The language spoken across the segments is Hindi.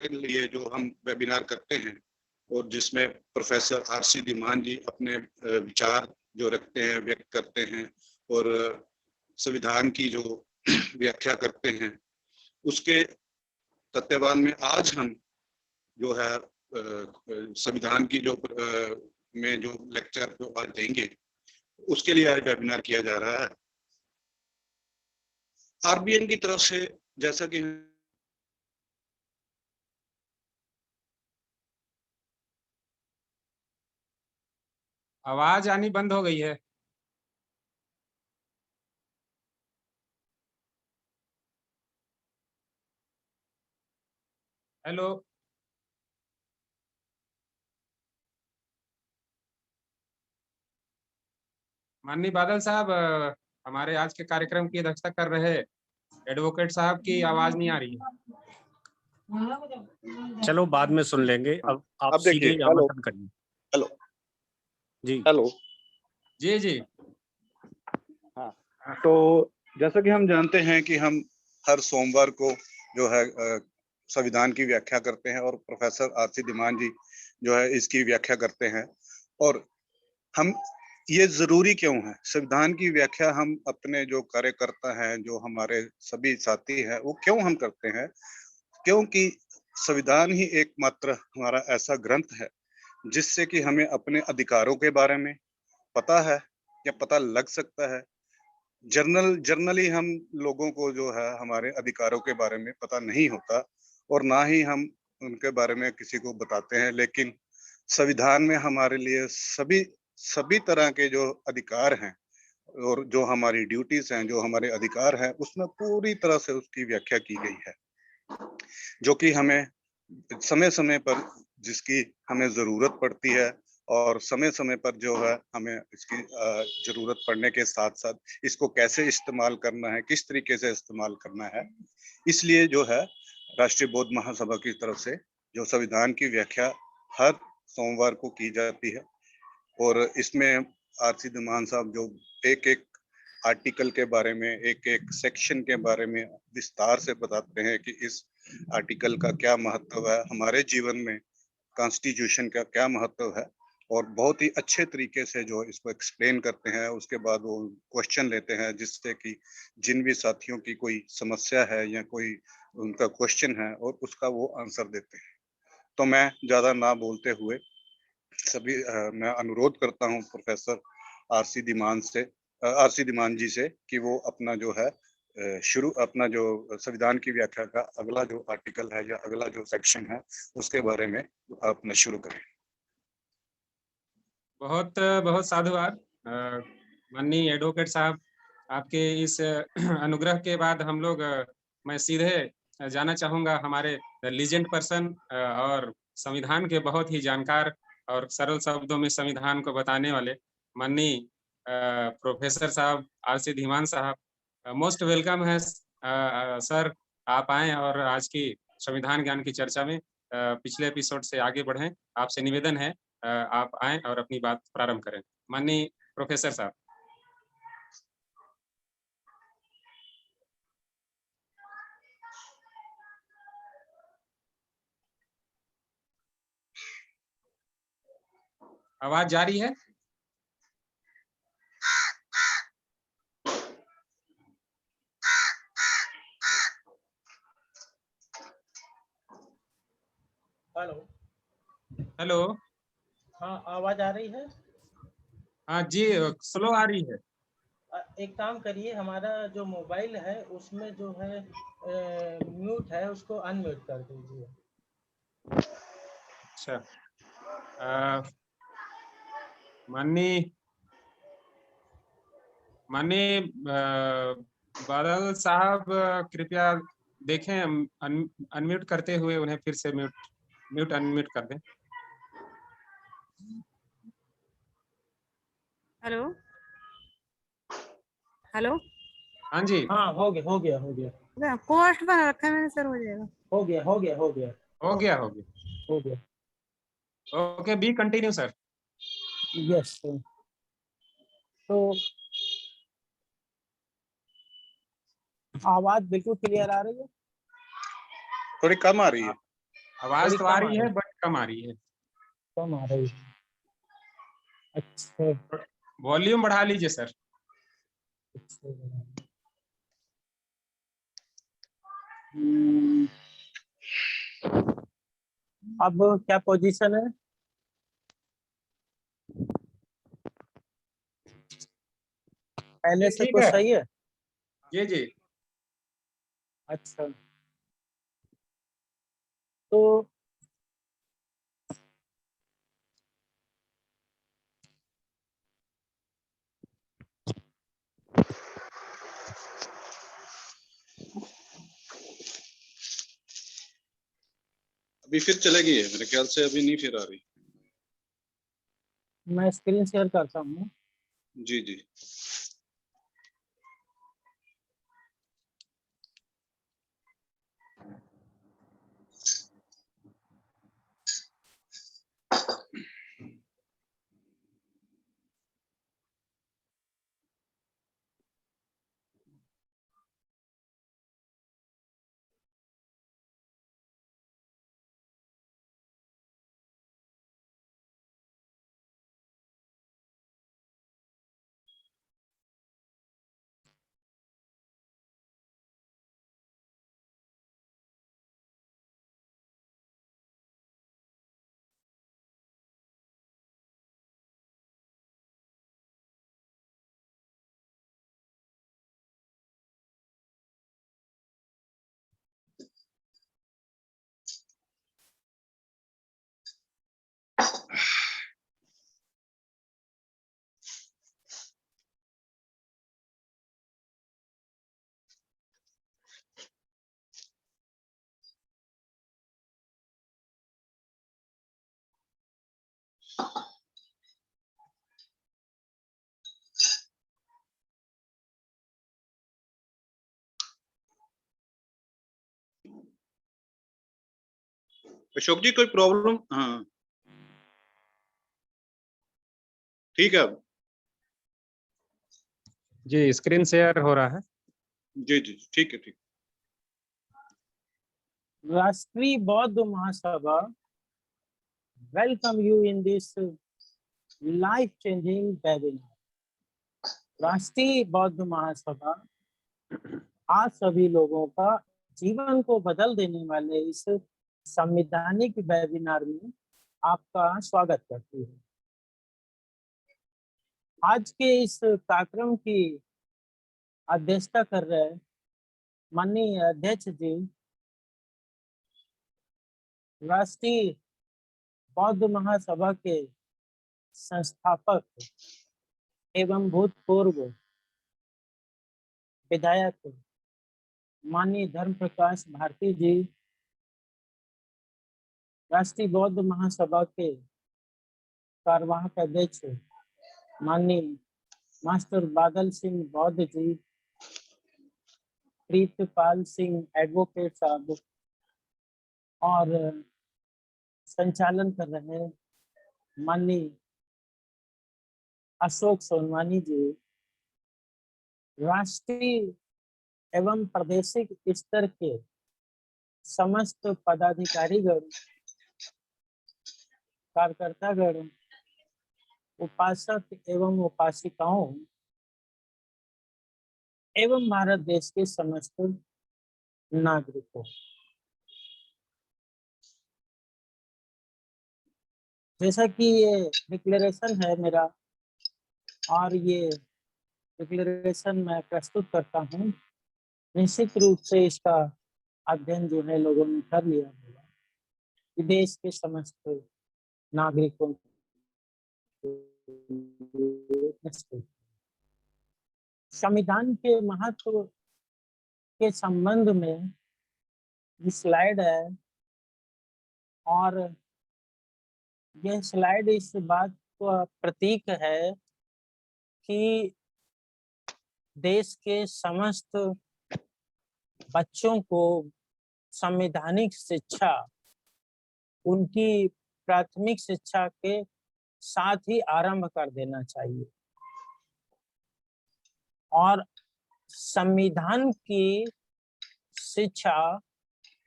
के लिए जो हम वेबिनार करते हैं और जिसमें प्रोफेसर आरसी धीमान जी अपने विचार जो रखते हैं, व्यक्त करते हैं और संविधान की जो व्याख्या करते हैं, उसके तत्वावधान में आज हम जो है संविधान की जो में जो लेक्चर जो आज देंगे, उसके लिए आज वेबिनार किया जा रहा है। आरबीएन की तरफ से जैसा कि आवाज आनी बंद हो गई है। हेलो, माननीय बादल साहब, हमारे आज के कार्यक्रम की अध्यक्षता कर रहे एडवोकेट साहब की आवाज नहीं आ रही है। चलो बाद में सुन लेंगे। अब सीधे आमंत्रण करिए। हेलो जी, हेलो जी जी। हाँ, तो जैसा कि हम जानते हैं कि हम हर सोमवार को जो है संविधान की व्याख्या करते हैं और प्रोफेसर आरसी धीमान जी जो है इसकी व्याख्या करते हैं। और हम ये जरूरी क्यों है, संविधान की व्याख्या हम अपने जो कार्यकर्ता हैं, जो हमारे सभी साथी हैं, वो क्यों हम करते हैं? क्योंकि संविधान ही एकमात्र हमारा ऐसा ग्रंथ है जिससे कि हमें अपने अधिकारों के बारे में पता है या पता लग सकता है। जर्नली हम लोगों को जो है हमारे अधिकारों के बारे में पता नहीं होता और ना ही हम उनके बारे में किसी को बताते हैं, लेकिन संविधान में हमारे लिए सभी तरह के जो अधिकार हैं और जो हमारी ड्यूटीज हैं, जो हमारे अधिकार हैं, उसमें पूरी तरह से उसकी व्याख्या की गई है, जो कि हमें समय समय पर जिसकी हमें जरूरत पड़ती है और समय समय पर जो है हमें इसकी जरूरत पड़ने के साथ साथ इसको कैसे इस्तेमाल करना है, किस तरीके से इस्तेमाल करना है, इसलिए जो है राष्ट्रीय बौद्ध महासभा की तरफ से जो संविधान की व्याख्या हर सोमवार को की जाती है। और इसमें आरसी धीमान साहब जो एक एक आर्टिकल के बारे में, एक एक सेक्शन के बारे में विस्तार से बताते हैं कि इस आर्टिकल का क्या महत्व है हमारे जीवन में, कॉन्स्टिट्यूशन का क्या महत्व है, और बहुत ही अच्छे तरीके से जो इसको एक्सप्लेन करते हैं। उसके बाद वो क्वेश्चन लेते हैं जिससे कि जिन भी साथियों की कोई समस्या है या कोई उनका क्वेश्चन है और उसका वो आंसर देते हैं। तो मैं ज्यादा ना बोलते हुए मैं अनुरोध करता हूं प्रोफेसर आरसी धीमान जी से कि वो अपना जो है अपना जो संविधान की व्याख्या का अगला जो आर्टिकल है या अगला जो सेक्शन है उसके बारे में अपना शुरू करें। बहुत बहुत साधुवाद माननीय एडवोकेट साहब, आपके इस अनुग्रह के बाद हम लोग मैं सीधे जाना चाहूंगा हमारे लीजेंड पर्सन और संविधान के बहुत ही जानकार और सरल शब्दों में संविधान को बताने वाले माननीय प्रोफेसर साहब आरसी धीमान साहब। मोस्ट वेलकम है सर, आप आए और आज की संविधान ज्ञान की चर्चा में पिछले एपिसोड से आगे बढ़ें। आपसे निवेदन है आप आए और अपनी बात प्रारंभ करें। माननीय प्रोफेसर साहब। आवाज जारी है? Hello hello. हाँ, आवाज आ रही है? हाँ जी, स्लो आ रही है। एक काम करिए, हमारा जो मोबाइल है उसमें जो है म्यूट है, उसको अनम्यूट कर दीजिए। अच्छा, माननीय बादल साहब, कृपया देखें अनम्यूट करते हुए उन्हें फिर से म्यूट अनम्यूट कर दें। Hello hello. हाँ जी, हाँ, हो गया हो गया हो गया पोस्ट बना रखा है मैंने सर, हो जाएगा। हो गया हो गया हो गया हो गया हो गया। हो गया। Okay, B continue sir. Yes, तो आवाज बिल्कुल क्लियर आ रही है? थोड़ी कम आ रही है। आवाज थोड़ी तो आ कम रही है बट कम आ रही है। कम आ रही है। अच्छा वॉल्यूम बढ़ा लीजिए सर। अच्छा। हम्म, अब क्या पोजीशन है? पहले से ठीक कुछ है। सही है? जी जी। अच्छा तो अभी फिर चलेगी है मेरे ख्याल से, अभी नहीं फिर आ रही। मैं स्क्रीन शेयर करता हूँ। जी जी। अशोक जी कोई प्रॉब्लम? हाँ ठीक है अब। जी स्क्रीन शेयर हो रहा है। जी जी ठीक है ठीक। Rashtriya Bauddh Mahasabha welcome you in this life changing webinar. Rashtriya Bauddh महासभा आप सभी लोगों का जीवन को बदल देने वाले इस संवैधानिक वेबिनार में आपका स्वागत करती है। आज के इस कार्यक्रम की अध्यक्षता कर रहे माननीय अध्यक्ष जी, राष्ट्रीय बौद्ध महासभा के संस्थापक एवं भूतपूर्व विधायक माननीय धर्म प्रकाश भारती जी, राष्ट्रीय बौद्ध महासभा के कार्यवाहक अध्यक्ष माननीय मास्टर बादल सिंह बौद्ध जी, प्रीतपाल सिंह एडवोकेट साहब और संचालन कर रहे हैं माननीय अशोक सोनवानी जी, राष्ट्रीय एवं प्रादेशिक स्तर के समस्त पदाधिकारीगण, कार्यकर्तागण, उपासक एवं उपासिकाओं एवं भारत देश के समस्त नागरिकों, जैसा कि ये डिक्लेरेशन है मेरा और ये डिक्लेरेशन मैं प्रस्तुत करता हूँ, निश्चित रूप से इसका अध्ययन जो है लोगों ने कर लिया होगा कि देश के समस्त नागरिकों संविधान के महत्व के संबंध में ये स्लाइड है और यह स्लाइड इस बात का प्रतीक है कि देश के समस्त बच्चों को संवैधानिक शिक्षा उनकी प्राथमिक शिक्षा के साथ ही आरंभ कर देना चाहिए और संविधान की शिक्षा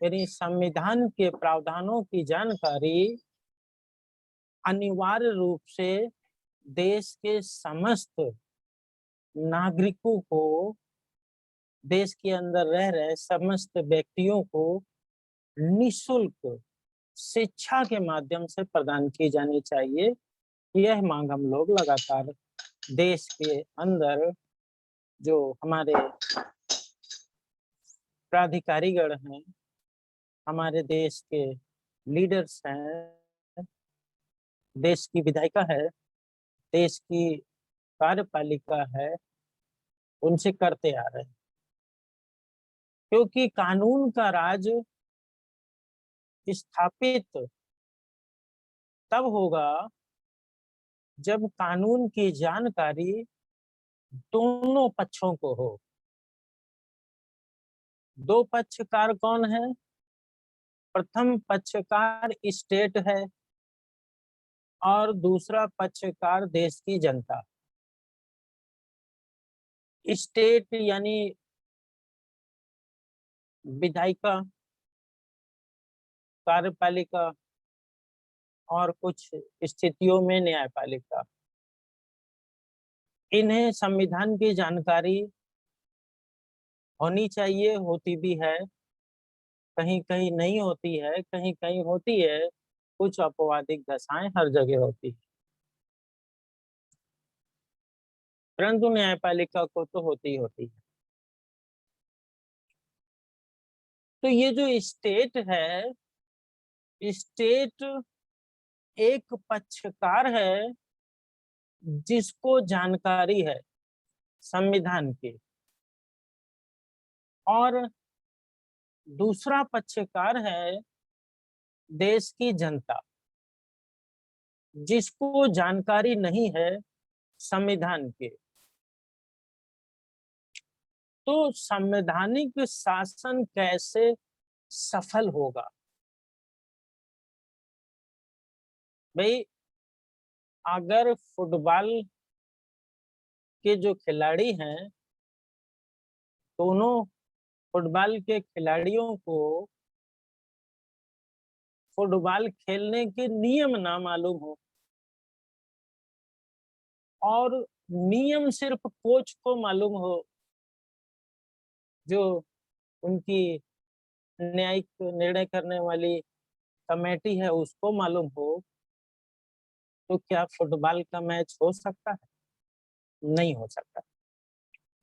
यानी संविधान के प्रावधानों की जानकारी अनिवार्य रूप से देश के समस्त नागरिकों को, देश के अंदर रह रहे समस्त व्यक्तियों को निःशुल्क शिक्षा के माध्यम से प्रदान की जानी चाहिए। यह मांग हम लोग लगातार देश के अंदर जो हमारे प्राधिकारीगण हैं, हमारे देश के लीडर्स हैं, देश की विधायिका है, देश की कार्यपालिका है, उनसे करते आ रहे हैं। क्योंकि कानून का राज स्थापित तब होगा जब कानून की जानकारी दोनों पक्षों को हो। दो पक्षकार कौन है? प्रथम पक्षकार स्टेट है और दूसरा पक्षकार देश की जनता। स्टेट यानी विधायिका, कार्यपालिका और कुछ स्थितियों में न्यायपालिका। इन्हें संविधान की जानकारी होनी चाहिए, होती भी है, कहीं कहीं नहीं होती है, कहीं कहीं होती है, कुछ अपवादिक दशाएं हर जगह होती है, परंतु न्यायपालिका को तो होती है। तो ये जो स्टेट है, स्टेट एक पक्षकार है जिसको जानकारी है संविधान की, और दूसरा पक्षकार है देश की जनता जिसको जानकारी नहीं है संविधान के। तो संवैधानिक शासन कैसे सफल होगा? भाई, अगर फुटबॉल के जो खिलाड़ी हैं, दोनों फुटबॉल के खिलाड़ियों को फुटबॉल खेलने के नियम ना मालूम हो और नियम सिर्फ कोच को मालूम हो, जो उनकी न्यायिक निर्णय करने वाली कमेटी है उसको मालूम हो, तो क्या फुटबॉल का मैच हो सकता है? नहीं हो सकता।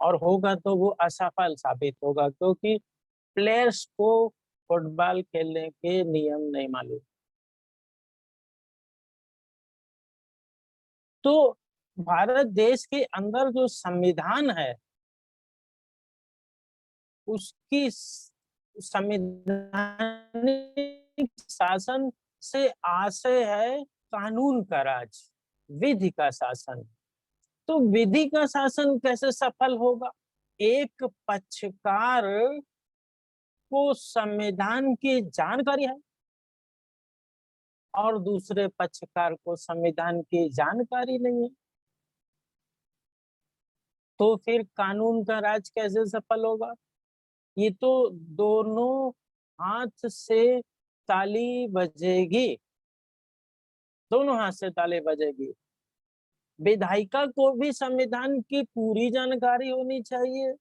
और होगा तो वो असफल साबित होगा, क्योंकि प्लेयर्स को फुटबॉल खेलने के नियम नहीं मालूम। तो भारत देश के अंदर जो संविधान है, उसकी संवैधानिक शासन से आशय है कानून का राज, विधि का शासन। तो विधि का शासन कैसे सफल होगा? एक पक्षकार को संविधान की जानकारी है और दूसरे पक्षकार को संविधान की जानकारी नहीं है, तो फिर कानून का राज कैसे सफल होगा? ये तो दोनों हाथ से ताली बजेगी, दोनों हाथ से ताली बजेगी। विधायिका को भी संविधान की पूरी जानकारी होनी चाहिए,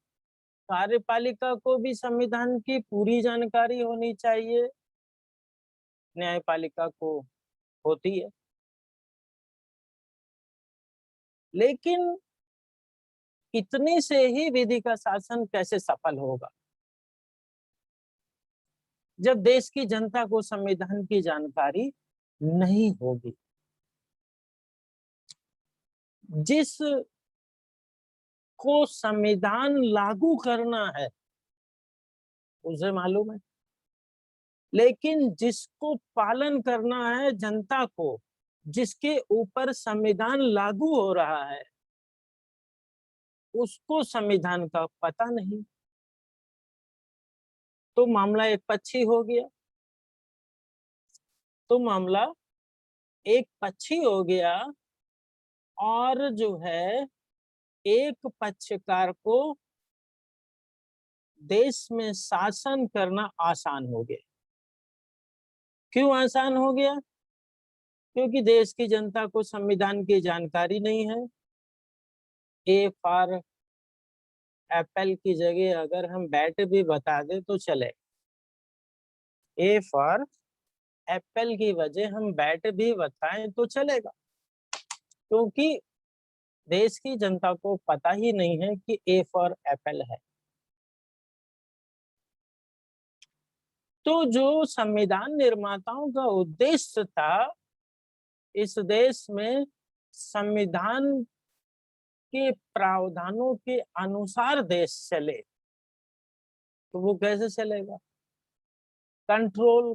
कार्यपालिका को भी संविधान की पूरी जानकारी होनी चाहिए, न्यायपालिका को होती है। लेकिन इतने से ही विधि का शासन कैसे सफल होगा? जब देश की जनता को संविधान की जानकारी नहीं होगी। जिस को संविधान लागू करना है उसे मालूम है, लेकिन जिसको पालन करना है जनता को, जिसके ऊपर संविधान लागू हो रहा है, उसको संविधान का पता नहीं। तो मामला एक पक्षी हो गया, तो मामला एक पक्षी हो गया, और जो है एक पक्षकार को देश में शासन करना आसान हो गया। क्यों आसान हो गया? क्योंकि देश की जनता को संविधान की जानकारी नहीं है। ए फॉर एप्पल की जगह अगर हम बैट भी बता दें तो चले। ए फॉर एप्पल की वजह हम बैट भी बताएं तो चलेगा, क्योंकि देश की जनता को पता ही नहीं है कि ए फॉर एप्पल है। तो जो संविधान निर्माताओं का उद्देश्य था इस देश में संविधान के प्रावधानों के अनुसार देश चले, तो वो कैसे चलेगा? कंट्रोल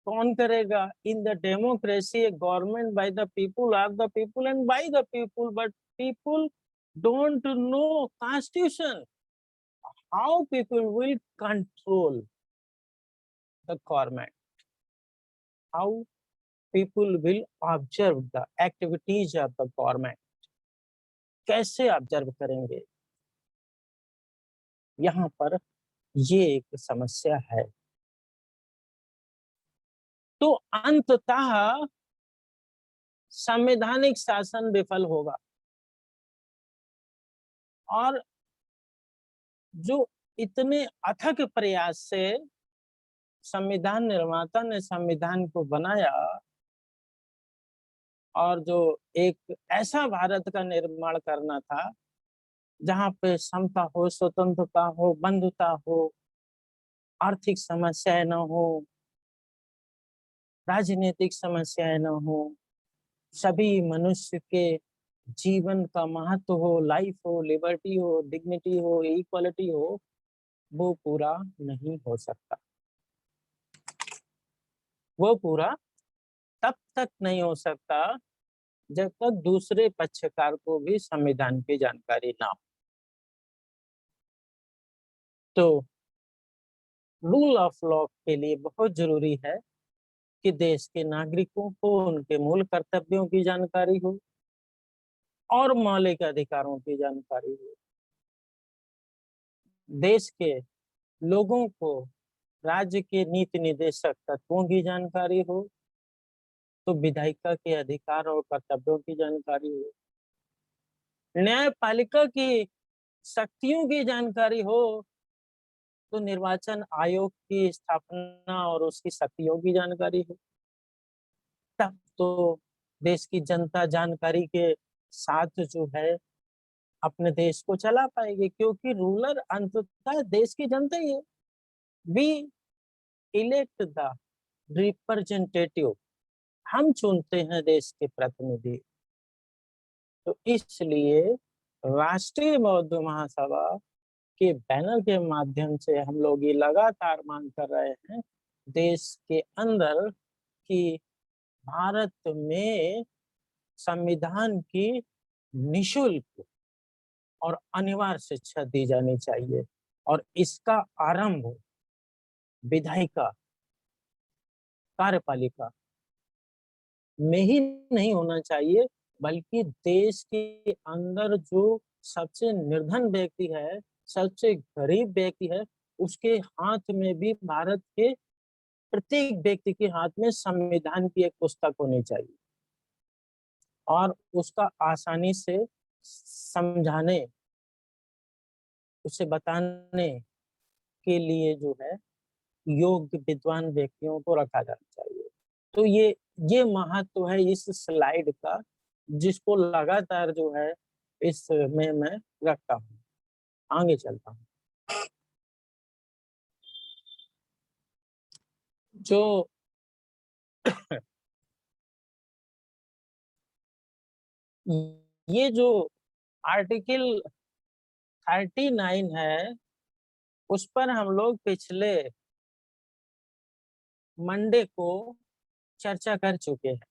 कौन करेगा? In the democracy government by the people, of the people and by the people, but people don't know constitution. How people will control the government? How people will observe the activities of the government? कैसे ऑब्जर्व करेंगे? यहाँ पर ये एक समस्या है। तो अंततः संवैधानिक शासन विफल होगा, और जो इतने अथक प्रयास से संविधान निर्माता ने संविधान को बनाया और जो एक ऐसा भारत का निर्माण करना था जहाँ पे समता हो, स्वतंत्रता हो, बंधुता हो, आर्थिक समस्याएं न हो, राजनीतिक समस्याएं न हो, सभी मनुष्य के जीवन का महत्व हो, लाइफ हो, लिबर्टी हो, डिग्निटी हो, इक्वालिटी हो, वो पूरा नहीं हो सकता। वो पूरा तब तक नहीं हो सकता जब तक दूसरे पक्षकार को भी संविधान की जानकारी ना हो। तो रूल ऑफ लॉ के लिए बहुत जरूरी है कि देश के नागरिकों को उनके मूल कर्तव्यों की जानकारी हो और मौलिक अधिकारों की जानकारी हो। देश के लोगों को राज्य के नीति निर्देशक तत्वों की जानकारी हो, तो विधायिका के अधिकार और कर्तव्यों की जानकारी हो। न्यायपालिका की शक्तियों की जानकारी हो, तो निर्वाचन आयोग की स्थापना और उसकी शक्तियों की जानकारी हो। तब तो देश की जनता जानकारी के साथ जो है अपने देश को चला पाएगी, क्योंकि रूलर अंततः देश की जनता ही है। वी इलेक्ट द रिप्रेजेंटेटिव, हम चुनते हैं देश के प्रतिनिधि। तो इसलिए राष्ट्रीय बौद्ध महासभा के बैनर के माध्यम से हम लोग ये लगातार मांग कर रहे हैं देश के अंदर कि भारत में संविधान की निशुल्क और अनिवार्य शिक्षा दी जानी चाहिए, और इसका आरंभ विधायिका कार्यपालिका में ही नहीं होना चाहिए, बल्कि देश के अंदर जो सबसे निर्धन व्यक्ति है, सबसे गरीब व्यक्ति है, उसके हाथ में भी, भारत के प्रत्येक व्यक्ति के हाथ में संविधान की एक पुस्तक होनी चाहिए, और उसका आसानी से समझाने, उसे बताने के लिए जो है योग्य विद्वान व्यक्तियों को रखा जाना चाहिए। तो ये महत्व है इस स्लाइड का, जिसको लगातार जो है इसमें मैं रखता हूँ। आगे चलता हूँ। जो ये जो आर्टिकल 39 है, उस पर हम लोग पिछले मंडे को चर्चा कर चुके हैं।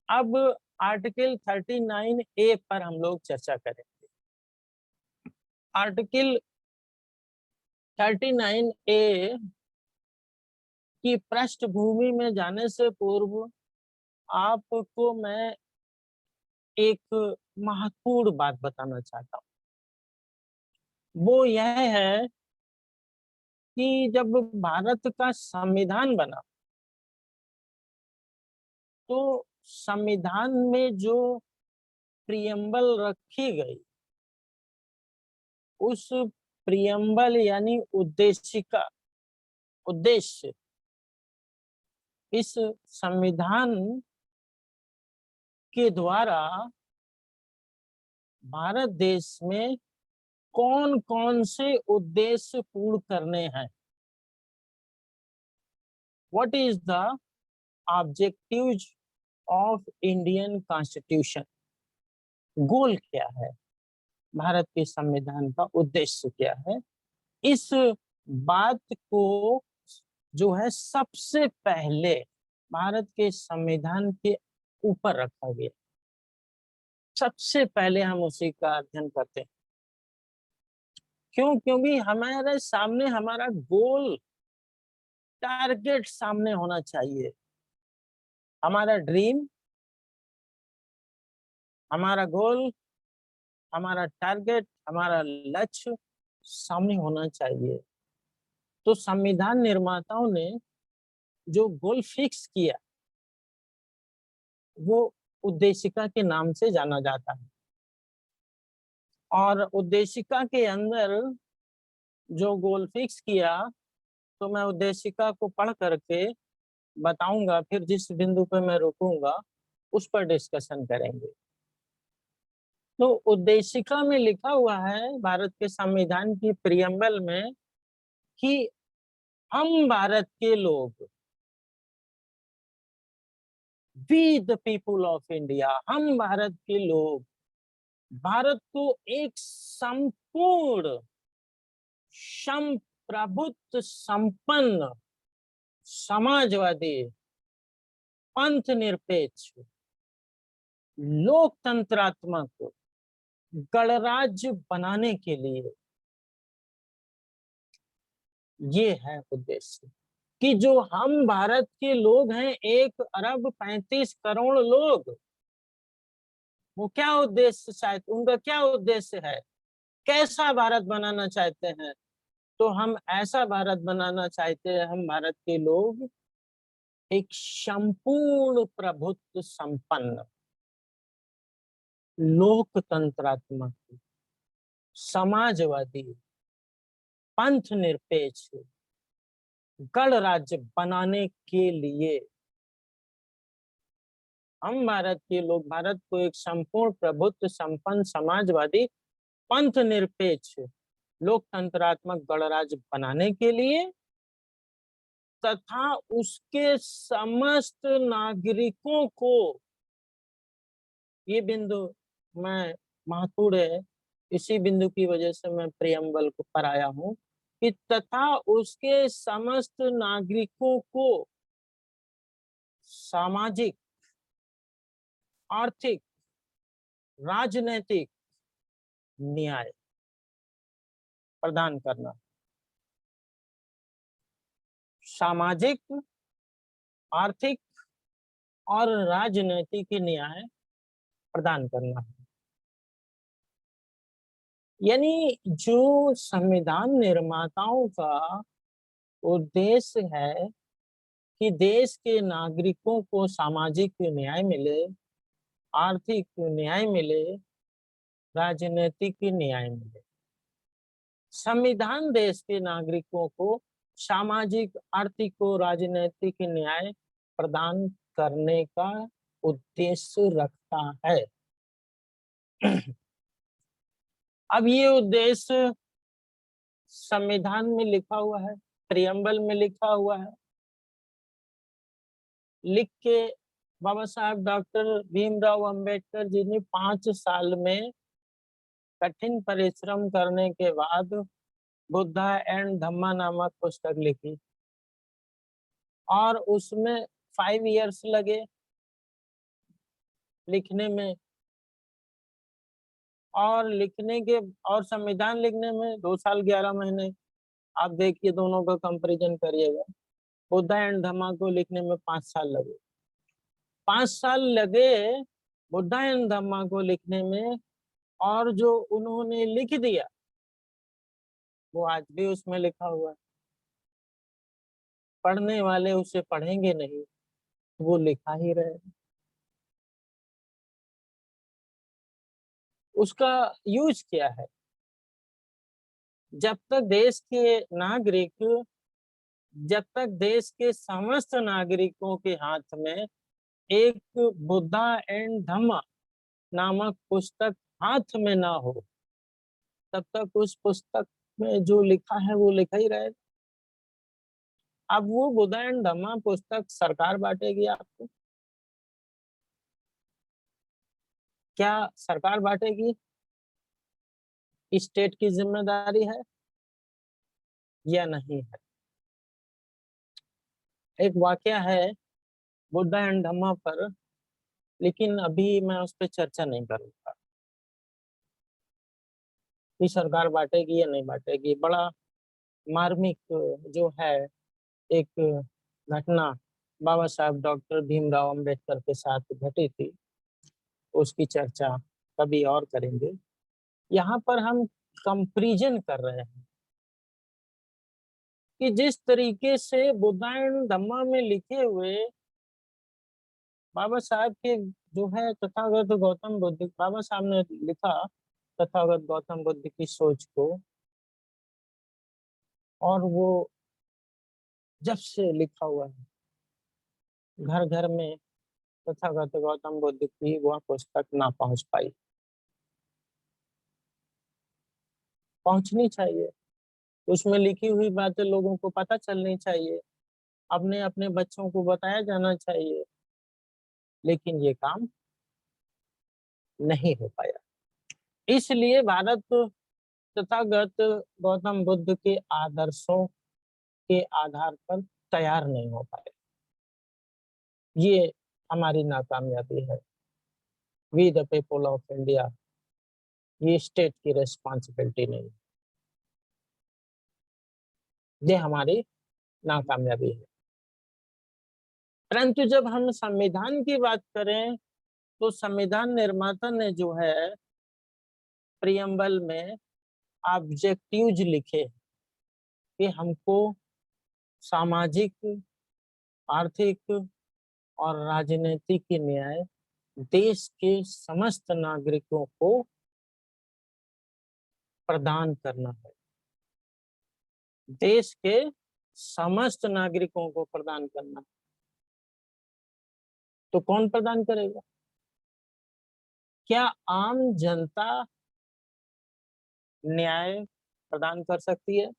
अब आर्टिकल 39A पर हम लोग चर्चा करेंगे। आर्टिकल 39A की पृष्ठभूमि में जाने से पूर्व आपको मैं एक महत्वपूर्ण बात बताना चाहता हूँ। वो यह है कि जब भारत का संविधान बना तो संविधान में जो प्रियम्बल रखी गई, उस प्रियम्बल यानी उद्देशिका, उद्देश्य, इस संविधान के द्वारा भारत देश में कौन कौन से उद्देश्य पूर्ण करने हैं, what is the objectives of Indian constitution, goal क्या है, भारत के संविधान का उद्देश्य क्या है, इस बात को जो है सबसे पहले भारत के संविधान के ऊपर रखा गया। सबसे पहले हम उसी का अध्ययन करते हैं। क्यों? क्योंकि हमारे सामने हमारा गोल, टारगेट सामने होना चाहिए। हमारा ड्रीम, हमारा गोल, हमारा टारगेट, हमारा लक्ष्य सामने होना चाहिए। तो संविधान निर्माताओं ने जो गोल फिक्स किया वो उद्देशिका के नाम से जाना जाता है। और उद्देशिका के अंदर जो गोल फिक्स किया, तो मैं उद्देशिका को पढ़ करके बताऊंगा, फिर जिस बिंदु पे मैं रुकूंगा उस पर डिस्कशन करेंगे। तो उद्देशिका में लिखा हुआ है भारत के संविधान की प्रियम्बल में कि हम भारत के लोग, we the people of India, हम भारत के लोग भारत को एक संपूर्ण, संप्रभुत्व संपन्न, समाजवादी, पंथ निरपेक्ष, लोकतंत्रात्मक गणराज्य बनाने के लिए, ये है उद्देश्य। कि जो हम भारत के लोग हैं 1 अरब 35 करोड़ लोग, वो क्या उद्देश्य चाहते, उनका क्या उद्देश्य है, कैसा भारत बनाना चाहते हैं? तो हम ऐसा भारत बनाना चाहते हैं, हम भारत के लोग एक संपूर्ण प्रभुत्व संपन्न, लोकतंत्रात्मक, समाजवादी, पंथ निरपेक्ष गणराज्य बनाने के लिए हम भारत के लोग भारत को एक संपूर्ण प्रभुत्व संपन्न, समाजवादी, पंथ निरपेक्ष, लोकतंत्रात्मक गणराज्य बनाने के लिए तथा उसके समस्त नागरिकों को, ये बिंदु मैं महत्वपूर्ण है, इसी बिंदु की वजह से मैं प्रियम्बल को पढ़ाया हूं कि तथा उसके समस्त नागरिकों को सामाजिक, आर्थिक, राजनैतिक न्याय प्रदान करना। सामाजिक, आर्थिक और राजनैतिक न्याय प्रदान करना है। यानी जो संविधान निर्माताओं का उद्देश्य है कि देश के नागरिकों को सामाजिक न्याय मिले, आर्थिक न्याय मिले, राजनीतिक न्याय मिले। संविधान देश के नागरिकों को सामाजिक, आर्थिक और राजनीतिक न्याय प्रदान करने का उद्देश्य रखता है। अब ये उद्देश्य संविधान में लिखा हुआ है, प्रियम्बल में लिखा हुआ है। लिख के बाबा साहब डॉक्टर भीमराव अंबेडकर जी ने 5 साल में कठिन परिश्रम करने के बाद बुद्धा एंड धम्मा नामक पुस्तक लिखी और उसमें 5 इयर्स लगे लिखने में, और लिखने के और संविधान लिखने में 2 साल 11 महीने। आप देखिए, दोनों का कंपैरिजन करिएगा। बुद्धा एंड धम्मा को लिखने में 5 साल लगे। 5 साल लगे बुद्धा एंड धम्मा को लिखने में, और जो उन्होंने लिख दिया वो आज भी उसमें लिखा हुआ है। पढ़ने वाले उसे पढ़ेंगे नहीं, वो लिखा ही रहे। उसका यूज क्या है? जब तक देश के नागरिक, जब तक देश के समस्त नागरिकों के हाथ में एक बुद्धा एंड धम्मा नामक पुस्तक हाथ में ना हो, तब तक उस पुस्तक में जो लिखा है वो लिखा ही रहेगा। अब वो बुद्धा एंड धम्मा पुस्तक सरकार बांटेगी आपको? क्या सरकार बांटेगी? स्टेट की जिम्मेदारी है या नहीं है? एक वाकया है बुद्धा एंड धम्मा पर, लेकिन अभी मैं उस पर चर्चा नहीं करूंगा कि सरकार बांटेगी या नहीं बांटेगी। बड़ा मार्मिक जो है एक घटना बाबा साहब डॉक्टर भीमराव अंबेडकर के साथ घटी थी, उसकी चर्चा कभी और करेंगे। यहाँ पर हम कंपैरिजन कर रहे हैं कि जिस तरीके से बुद्धा एंड धम्मा में लिखे हुए बाबा साहब के जो है तथागत गौतम बुद्ध, बाबा साहब ने लिखा तथागत गौतम बुद्ध की सोच को, और वो जब से लिखा हुआ है घर घर में तथागत गौतम बुद्ध की वह पुस्तक ना पहुंच पाई। पहुंचनी चाहिए, उसमें लिखी हुई बातें लोगों को पता चलनी चाहिए, अपने अपने बच्चों को बताया जाना चाहिए, लेकिन ये काम नहीं हो पाया। इसलिए भारत तथागत गौतम बुद्ध के आदर्शों के आधार पर तैयार नहीं हो पाए। ये हमारी नाकामयाबी है। We the people of India, ये स्टेट की रिस्पॉन्सिबिलिटी नहीं, ये हमारी नाकामयाबी है। परंतु जब हम संविधान की बात करें तो संविधान निर्माता ने जो है प्रियम्बल में ऑब्जेक्टिव्स लिखे कि हमको सामाजिक, आर्थिक और राजनीतिक न्याय देश के समस्त नागरिकों को प्रदान करना है। देश के समस्त नागरिकों को प्रदान करना है। तो कौन प्रदान करेगा? क्या आम जनता न्याय प्रदान कर सकती है?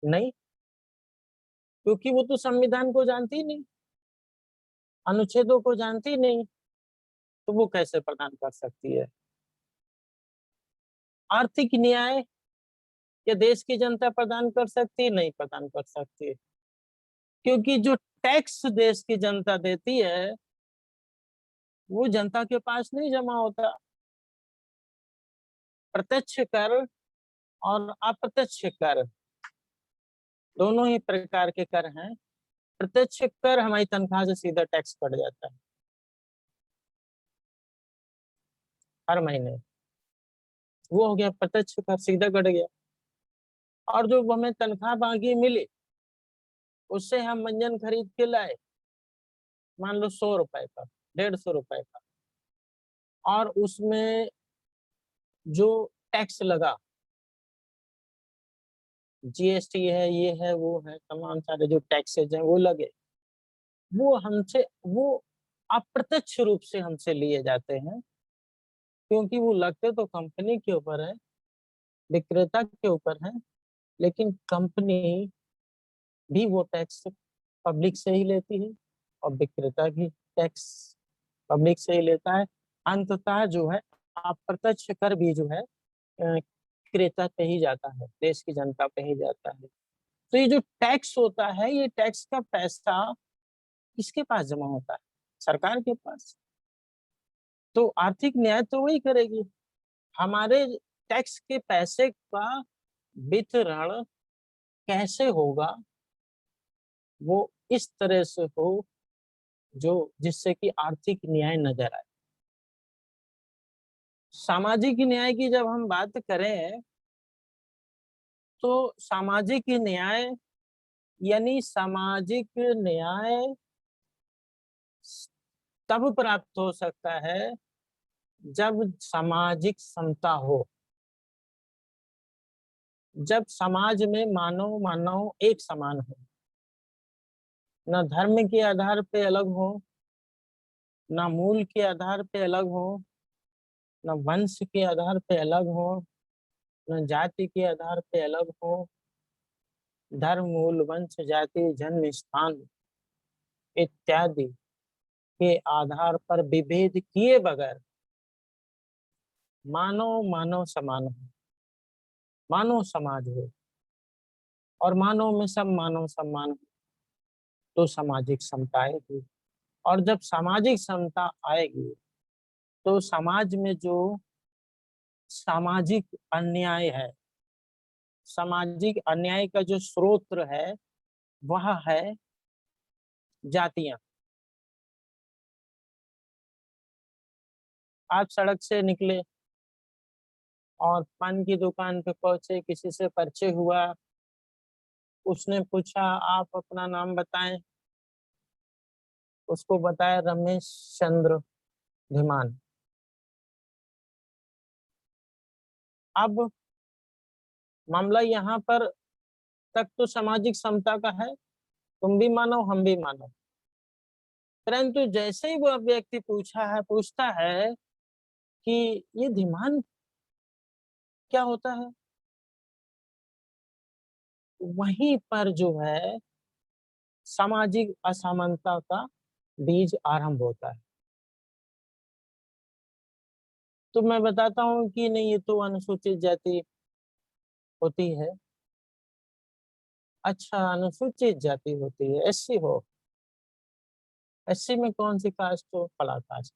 नहीं, क्योंकि वो तो संविधान को जानती नहीं, अनुच्छेदों को जानती नहीं, तो वो कैसे प्रदान कर सकती है? आर्थिक न्याय क्या देश की जनता प्रदान कर सकती है? नहीं प्रदान कर सकती, क्योंकि जो टैक्स देश की जनता देती है वो जनता के पास नहीं जमा होता। प्रत्यक्ष कर और अप्रत्यक्ष कर दोनों ही प्रकार के कर हैं। प्रत्यक्ष कर हमारी तनख्वाह से सीधा टैक्स कट जाता है हर महीने, वो हो गया प्रत्यक्ष कर, सीधा कट गया। और जो हमें तनख्वाह बाकी मिली उससे हम मंजन खरीद के लाए, मान लो 100 रुपए का, 150 रुपए का, और उसमें जो टैक्स लगा, जीएसटी है, ये है, वो है, तमाम सारे जो टैक्सेज हैं वो लगे, वो हमसे, वो अप्रत्यक्ष रूप से हमसे लिए जाते हैं, क्योंकि वो लगते तो कंपनी के ऊपर है, विक्रेता के ऊपर है, लेकिन कंपनी भी वो टैक्स पब्लिक से ही लेती है और विक्रेता भी टैक्स पब्लिक से ही लेता है। अंततः जो है अप्रत्यक्ष कर भी जो है क्रेता पे ही जाता है, देश की जनता पे ही जाता है। तो ये जो टैक्स होता है, ये टैक्स का पैसा किसके पास जमा होता है? सरकार के पास। तो आर्थिक न्याय तो वही करेगी। हमारे टैक्स के पैसे का वितरण कैसे होगा? वो इस तरह से हो जो जिससे कि आर्थिक न्याय नजर आए। सामाजिक न्याय की जब हम बात करें तो सामाजिक न्याय यानी सामाजिक न्याय तब प्राप्त हो सकता है जब सामाजिक समता हो, जब समाज में मानव मानव एक समान हो, न धर्म के आधार पे अलग हो, न मूल के आधार पे अलग हो, न वंश के आधार पे अलग हो, न जाति के आधार पे अलग हो, धर्म मूल वंश जाति जन्म स्थान इत्यादि के आधार पर विभेद किए बगैर मानव मानव समान हो, मानव समाज हो और मानव में सब मानव समान हो, तो सामाजिक समता आएगी। और जब सामाजिक समता आएगी तो समाज में जो सामाजिक अन्याय है, सामाजिक अन्याय का जो स्रोत है वह है जातियां। आप सड़क से निकले और पान की दुकान पे पहुंचे, किसी से परिचय हुआ, उसने पूछा आप अपना नाम बताएं, उसको बताया रमेश चंद्र धीमान। अब मामला यहाँ पर तक तो सामाजिक समता का है, तुम भी मानो हम भी मानो, परंतु जैसे ही वह व्यक्ति पूछता है कि ये धीमान क्या होता है, वहीं पर जो है सामाजिक असमानता का बीज आरंभ होता है। तो मैं बताता हूँ कि नहीं, ये तो अनुसूचित जाति होती है। अच्छा, अनुसूचित जाति होती है, एससी हो, एससी में कौन सी कास्ट हो? फला कास्ट।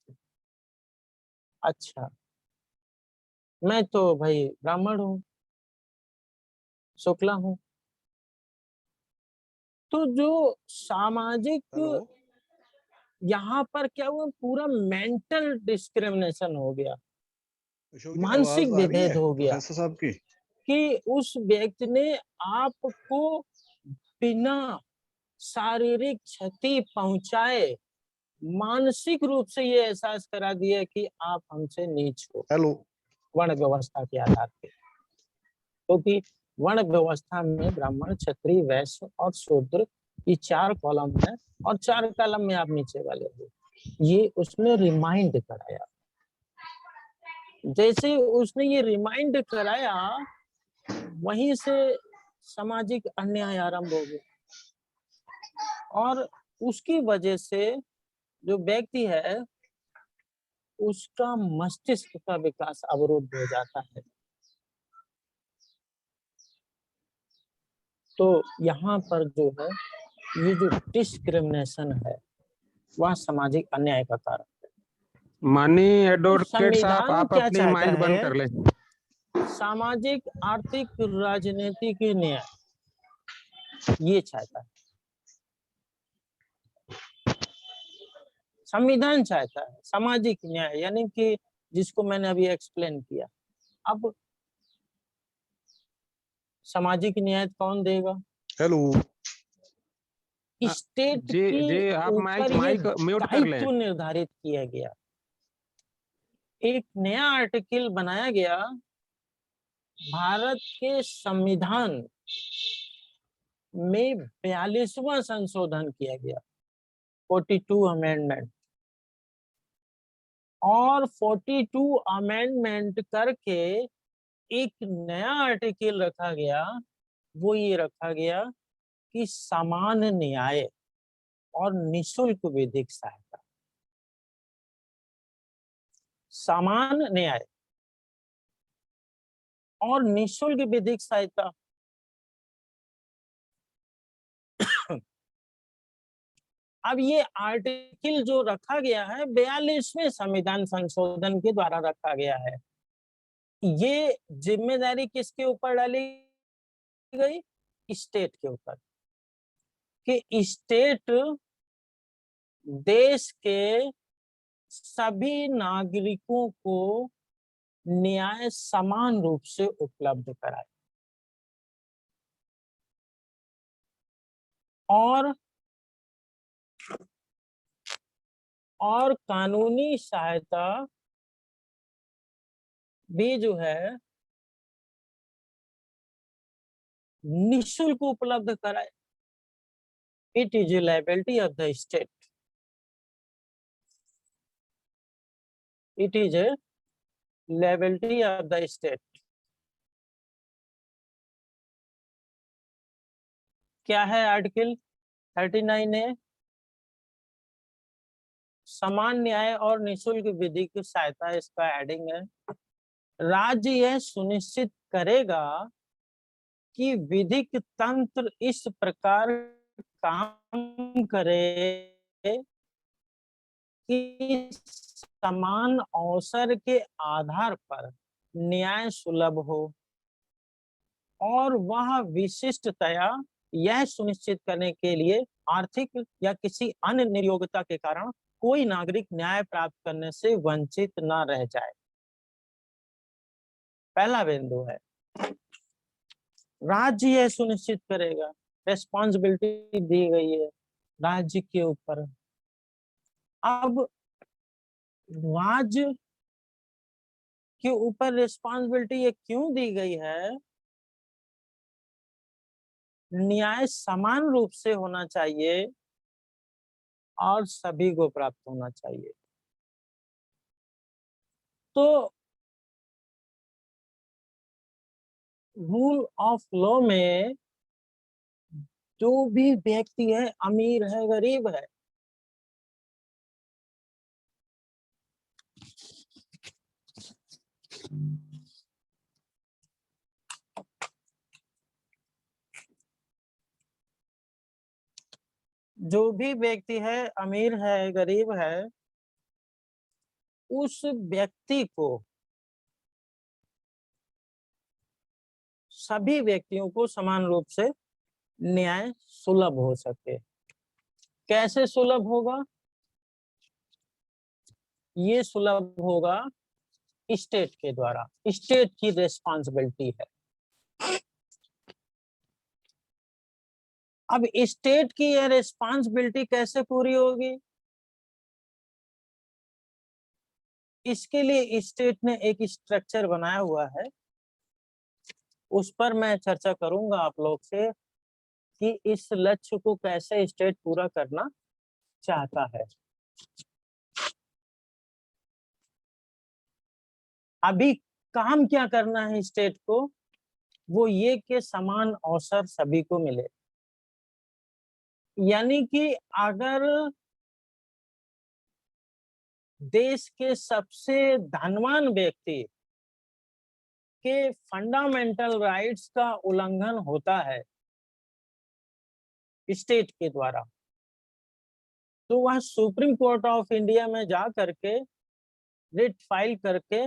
अच्छा, मैं तो भाई ब्राह्मण हूँ, शुक्ला हूँ। तो जो सामाजिक यहाँ पर क्या हुआ, पूरा मेंटल डिस्क्रिमिनेशन हो गया, मानसिक विभेद हो गया प्रोफेसर साहब की, कि उस व्यक्ति ने आपको बिना शारीरिक क्षति पहुंचाए मानसिक रूप से ये एहसास करा दिया कि आप हमसे नीच हो, वर्ण व्यवस्था के आधार पे। क्योंकि वर्ण व्यवस्था में ब्राह्मण क्षत्रिय वैश्य और शूद्र ये 4 कॉलम है और 4 कॉलम में आप नीचे वाले हो, ये उसने रिमाइंड कराया। जैसे उसने ये रिमाइंड कराया, वहीं से सामाजिक अन्याय आरंभ हो गया और उसकी वजह से जो व्यक्ति है उसका मस्तिष्क का विकास अवरुद्ध हो जाता है। तो यहाँ पर जो है ये जो डिस्क्रिमिनेशन है वह सामाजिक अन्याय का कारण है। माननीय एडवोकेट साहब, संविधान आप क्या अपनी चाहता माइक बंद है? कर लें। सामाजिक आर्थिक राजनीतिक न्याय ये चाहता है, संविधान चाहता है सामाजिक न्याय, यानी कि जिसको मैंने अभी एक्सप्लेन किया। अब सामाजिक न्याय कौन देगा? हेलो, स्टेट जी आप के माइक ऊपर ये माइक म्यूट कर लें। दायित्व निर्धारित किया गया, एक नया आर्टिकल बनाया गया, भारत के संविधान में 42वां संशोधन किया गया, 42 अमेंडमेंट, और 42 अमेंडमेंट करके एक नया आर्टिकल रखा गया। वो ये रखा गया कि समान न्याय और निशुल्क विधिक सहायता, समान न्याय और निशुल्क विधिक सहायता। अब ये आर्टिकल जो रखा गया है 42वें संविधान संशोधन के द्वारा रखा गया है, ये जिम्मेदारी किसके ऊपर डाली गई? स्टेट के ऊपर, कि स्टेट देश के सभी नागरिकों को न्याय समान रूप से उपलब्ध कराए। और कानूनी सहायता भी जो है निःशुल्क उपलब्ध कराए। It is a liability of the state. It is a liability of the state. क्या है आर्टिकल 39A? समान न्याय और निःशुल्क विधिक सहायता, इसका एडिंग है। राज्य यह सुनिश्चित करेगा कि विधिक तंत्र इस प्रकार काम करे कि समान अवसर के आधार पर न्याय सुलभ हो, और वह विशिष्टतया यह सुनिश्चित करने के लिए आर्थिक या किसी अन्य नियोग्यता के कारण कोई नागरिक न्याय प्राप्त करने से वंचित न रह जाए। पहला बिंदु है, राज्य यह सुनिश्चित करेगा, रेस्पॉन्सिबिलिटी दी गई है राज्य के ऊपर। अब राज्य के ऊपर रिस्पॉन्सिबिलिटी ये क्यों दी गई है? न्याय समान रूप से होना चाहिए और सभी को प्राप्त होना चाहिए। तो रूल ऑफ लॉ में जो भी व्यक्ति है, अमीर है गरीब है, जो भी व्यक्ति है, अमीर है गरीब है, उस व्यक्ति को, सभी व्यक्तियों को समान रूप से न्याय सुलभ हो सके। कैसे सुलभ होगा? ये सुलभ होगा स्टेट के द्वारा। स्टेट की रिस्पॉन्सिबिलिटी है। अब स्टेट की यह रिस्पॉन्सिबिलिटी कैसे पूरी होगी? इसके लिए स्टेट ने एक स्ट्रक्चर बनाया हुआ है, उस पर मैं चर्चा करूंगा आप लोग से कि इस लक्ष्य को कैसे स्टेट पूरा करना चाहता है। अभी काम क्या करना है स्टेट को? वो ये कि समान अवसर सभी को मिले। यानी कि अगर देश के सबसे धनवान व्यक्ति के फंडामेंटल राइट्स का उल्लंघन होता है स्टेट के द्वारा, तो वह सुप्रीम कोर्ट ऑफ इंडिया में जा करके रिट फाइल करके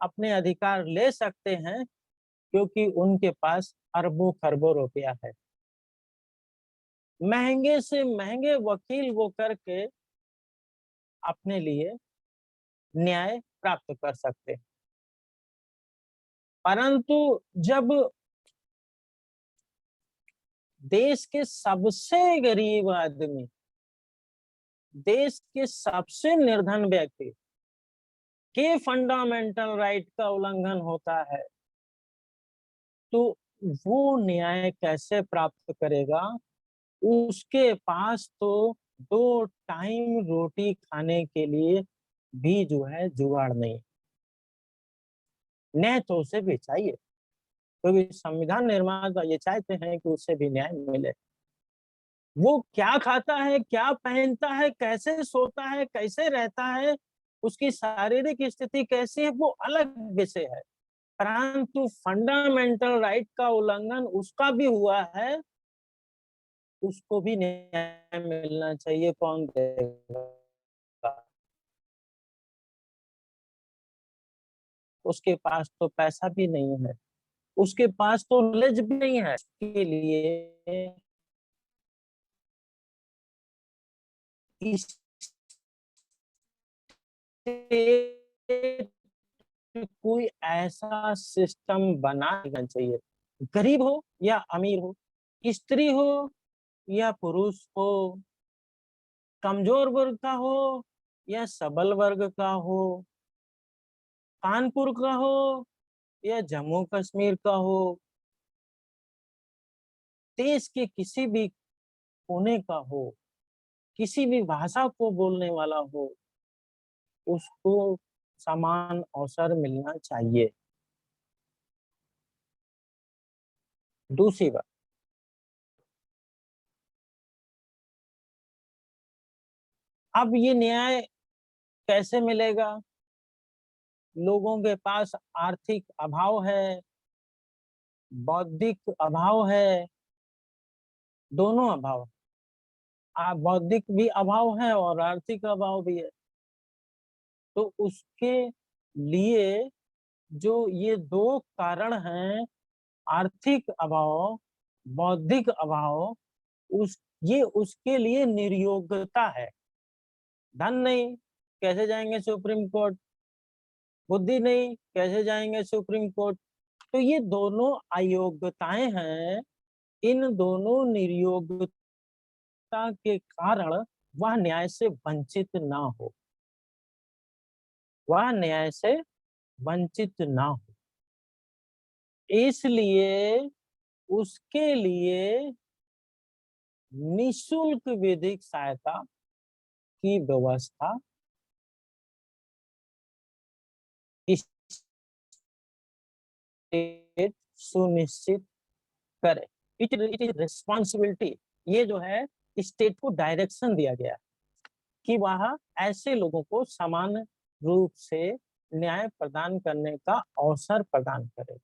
अपने अधिकार ले सकते हैं, क्योंकि उनके पास अरबों खरबों रुपया है। महंगे से महंगे वकील वो करके अपने लिए न्याय प्राप्त कर सकते हैं। परंतु जब देश के सबसे गरीब आदमी, देश के सबसे निर्धन व्यक्ति के फंडामेंटल राइट का उल्लंघन होता है, तो वो न्याय कैसे प्राप्त करेगा? उसके पास तो 2 टाइम रोटी खाने के लिए भी जो है जुगाड़ नहीं। न्याय तो उसे भी चाहिए, क्योंकि संविधान निर्माता ये चाहते हैं कि उसे भी न्याय मिले। वो क्या खाता है, क्या पहनता है, कैसे सोता है, कैसे रहता है, उसकी शारीरिक स्थिति कैसी है, वो अलग विषय है। परंतु फंडामेंटल राइट का उल्लंघन उसका भी हुआ है, उसको भी न्याय मिलना चाहिए। कौन देगा? उसके पास तो पैसा भी नहीं है, उसके पास तो नॉलेज भी नहीं है। इसके लिए कोई ऐसा सिस्टम बनाना चाहिए, गरीब हो या अमीर हो, स्त्री हो या पुरुष हो, कमजोर वर्ग का हो या सबल वर्ग का हो, कानपुर का हो या जम्मू कश्मीर का हो, देश के किसी भी कोने का हो, किसी भी भाषा को बोलने वाला हो, उसको समान अवसर मिलना चाहिए। दूसरी बात, अब ये न्याय कैसे मिलेगा? लोगों के पास आर्थिक अभाव है, बौद्धिक अभाव है, दोनों अभाव। बौद्धिक भी अभाव है और आर्थिक अभाव भी है। तो उसके लिए जो ये दो कारण हैं, आर्थिक अभाव, बौद्धिक अभाव, ये उसके लिए निर्योग्यता है। धन नहीं, कैसे जाएंगे सुप्रीम कोर्ट? बुद्धि नहीं, कैसे जाएंगे सुप्रीम कोर्ट? तो ये दोनों अयोग्यताएं हैं। इन दोनों निर्योग्यता के कारण वह न्याय से वंचित ना हो, वह न्याय से वंचित ना हो, इसलिए उसके लिए निशुल्क विधिक सहायता की व्यवस्था स्टेट सुनिश्चित करे। इट इज रिस्पॉन्सिबिलिटी, ये जो है स्टेट को डायरेक्शन दिया गया कि वह ऐसे लोगों को समान रूप से न्याय प्रदान करने का अवसर प्रदान करे।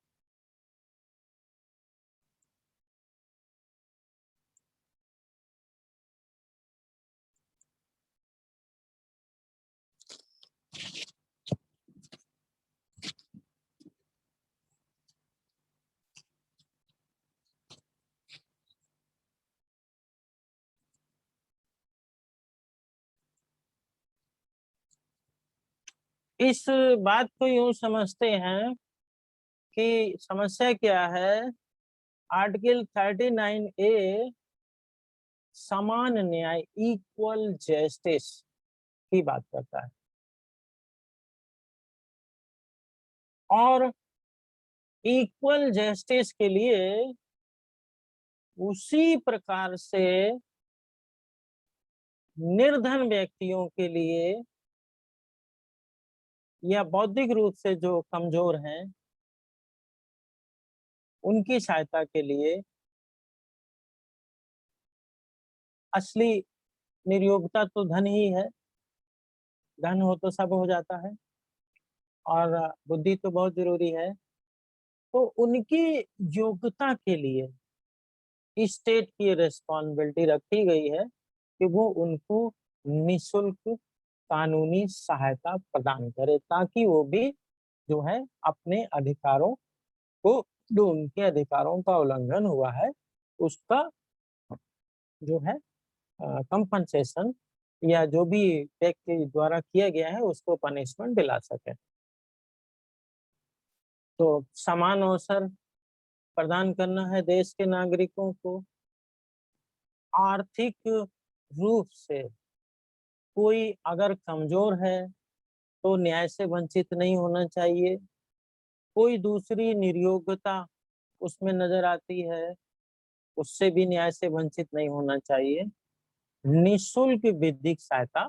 इस बात को यूं समझते हैं कि समस्या क्या है? आर्टिकल 39A समान न्याय, इक्वल जस्टिस की बात करता है, और इक्वल जस्टिस के लिए उसी प्रकार से निर्धन व्यक्तियों के लिए या बौद्धिक रूप से जो कमजोर हैं उनकी सहायता के लिए असली निर्योग्यता तो धन ही है, धन हो तो सब हो जाता है, और बुद्धि तो बहुत जरूरी है। तो उनकी योग्यता के लिए स्टेट की रिस्पॉन्सिबिलिटी रखी गई है कि वो उनको निशुल्क कानूनी सहायता प्रदान करे, ताकि वो भी जो है अपने अधिकारों को, जो उनके अधिकारों का उल्लंघन हुआ है उसका जो है कंपनसेशन या जो भी व्यक्ति द्वारा किया गया है उसको पनिशमेंट दिला सके। तो समान अवसर प्रदान करना है देश के नागरिकों को। आर्थिक रूप से कोई अगर कमजोर है तो न्याय से वंचित नहीं होना चाहिए। कोई दूसरी निर्योग्यता उसमें नजर आती है, उससे भी न्याय से वंचित नहीं होना चाहिए। निशुल्क विधिक सहायता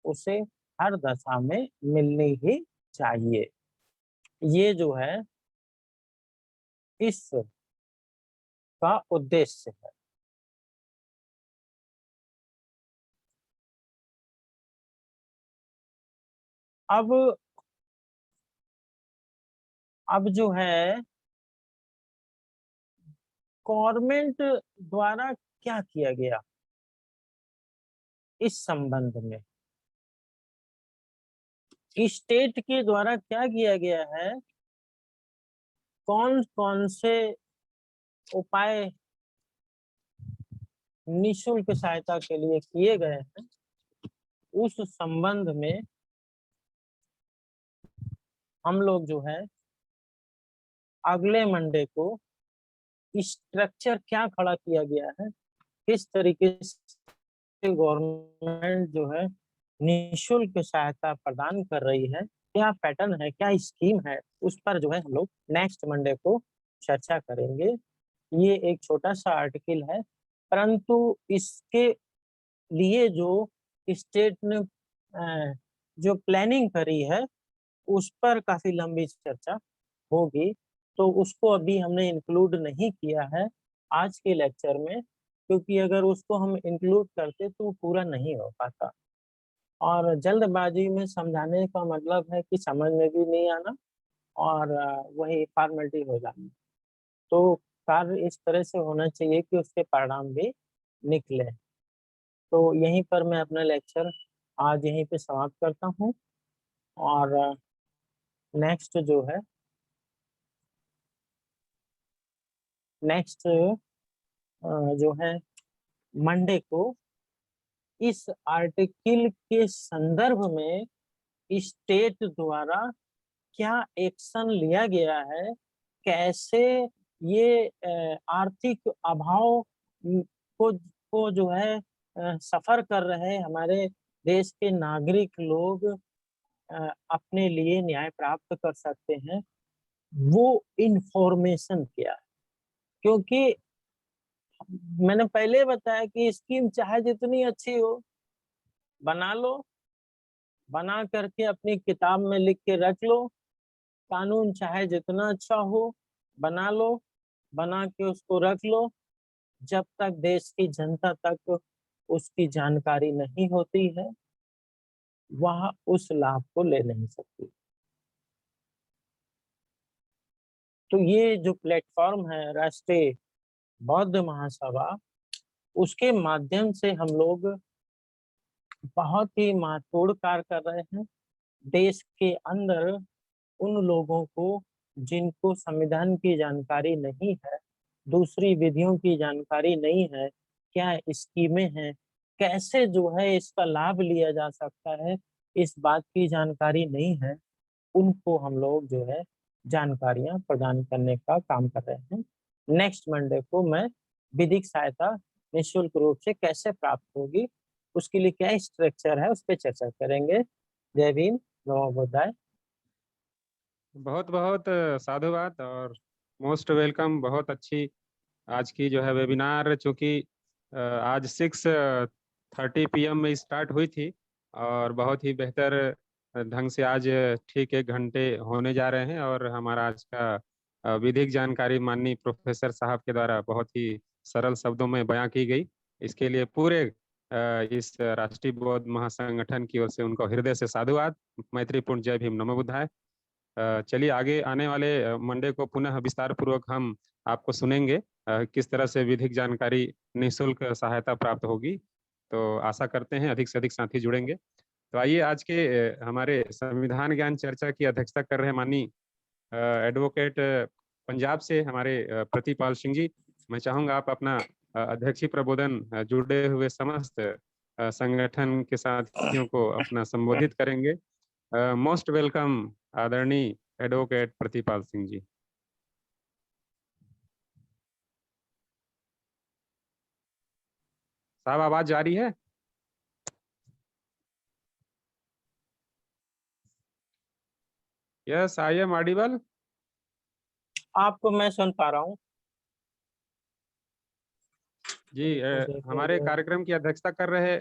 उसे हर दशा में मिलनी ही चाहिए। ये जो है इस का उद्देश्य है। अब जो है गवर्नमेंट द्वारा क्या किया गया इस संबंध में, स्टेट के द्वारा क्या किया गया है, कौन कौन से उपाय निशुल्क सहायता के लिए किए गए हैं, उस संबंध में हम लोग जो है अगले मंडे को स्ट्रक्चर क्या खड़ा किया गया है किस तरीके से गवर्नमेंट जो है निःशुल्क सहायता प्रदान कर रही है, क्या पैटर्न है, क्या स्कीम है, उस पर जो है हम लोग नेक्स्ट मंडे को चर्चा करेंगे। ये एक छोटा सा आर्टिकल है, परंतु इसके लिए जो स्टेट ने जो प्लानिंग करी है उस पर काफी लंबी चर्चा होगी, तो उसको अभी हमने इंक्लूड नहीं किया है आज के लेक्चर में, क्योंकि अगर उसको हम इंक्लूड करते तो पूरा नहीं हो पाता, और जल्दबाजी में समझाने का मतलब है कि समझ में भी नहीं आना और वही फॉर्मेलिटी हो जाना। तो कार्य इस तरह से होना चाहिए कि उसके परिणाम भी निकले। तो यहीं पर मैं अपना लेक्चर आज यहीं पे समाप्त करता हूँ, और नेक्स्ट जो है मंडे को इस आर्टिकल के संदर्भ में स्टेट द्वारा क्या एक्शन लिया गया है, कैसे ये आर्थिक अभाव को जो है सफर कर रहे हमारे देश के नागरिक लोग अपने लिए न्याय प्राप्त कर सकते हैं, वो इंफॉर्मेशन क्या है। क्योंकि मैंने पहले बताया कि स्कीम चाहे जितनी अच्छी हो बना लो, बना करके अपनी किताब में लिख के रख लो, कानून चाहे जितना अच्छा हो बना लो, बना के उसको रख लो, जब तक देश की जनता तक उसकी जानकारी नहीं होती है वह उस लाभ को ले नहीं सकती। तो ये जो प्लेटफॉर्म है राष्ट्रीय बौद्ध महासभा, उसके माध्यम से हम लोग बहुत ही महत्वपूर्ण कार्य कर रहे हैं। देश के अंदर उन लोगों को जिनको संविधान की जानकारी नहीं है, दूसरी विधियों की जानकारी नहीं है, क्या स्कीमें हैं, कैसे जो है इसका लाभ लिया जा सकता है, इस बात की जानकारी नहीं है, उनको हम लोग जो है जानकारियां प्रदान करने का काम कर रहे हैं। नेक्स्ट मंडे को मैं विधिक सहायता निःशुल्क रूप से कैसे प्राप्त होगी, उसके लिए क्या स्ट्रक्चर है, उस पर चर्चा करेंगे। जय भीम, नमो बुद्धाय। बहुत बहुत साधुवाद और मोस्ट वेलकम। बहुत अच्छी आज की जो है वेबिनार, चूँकि आज 6:30 PM में स्टार्ट हुई थी और बहुत ही बेहतर ढंग से आज ठीक 1 घंटे होने जा रहे हैं, और हमारा आज का विधिक जानकारी माननीय प्रोफेसर साहब के द्वारा बहुत ही सरल शब्दों में बयां की गई। इसके लिए पूरे इस राष्ट्रीय बौद्ध महासंगठन की ओर से उनको हृदय से साधुवाद, मैत्रीपूर्ण जय भीम, नमो बुद्धाय। चलिए आगे आने वाले मंडे को पुनः विस्तार पूर्वक हम आपको सुनेंगे किस तरह से विधिक जानकारी निःशुल्क सहायता प्राप्त होगी। तो आशा करते हैं अधिक से अधिक साथी जुड़ेंगे। तो आइए आज के हमारे संविधान ज्ञान चर्चा की अध्यक्षता कर रहे माननीय एडवोकेट पंजाब से हमारे प्रतिपाल सिंह जी, मैं चाहूंगा आप अपना अध्यक्षीय प्रबोधन जुड़े हुए समस्त संगठन के साथियों को अपना संबोधित करेंगे। मोस्ट वेलकम आदरणीय एडवोकेट प्रतिपाल सिंह जी। साहब आवाज जा रही है? Yes, I am audible. आपको मैं सुन पा रहा हूँ जी। हमारे कार्यक्रम की अध्यक्षता कर रहे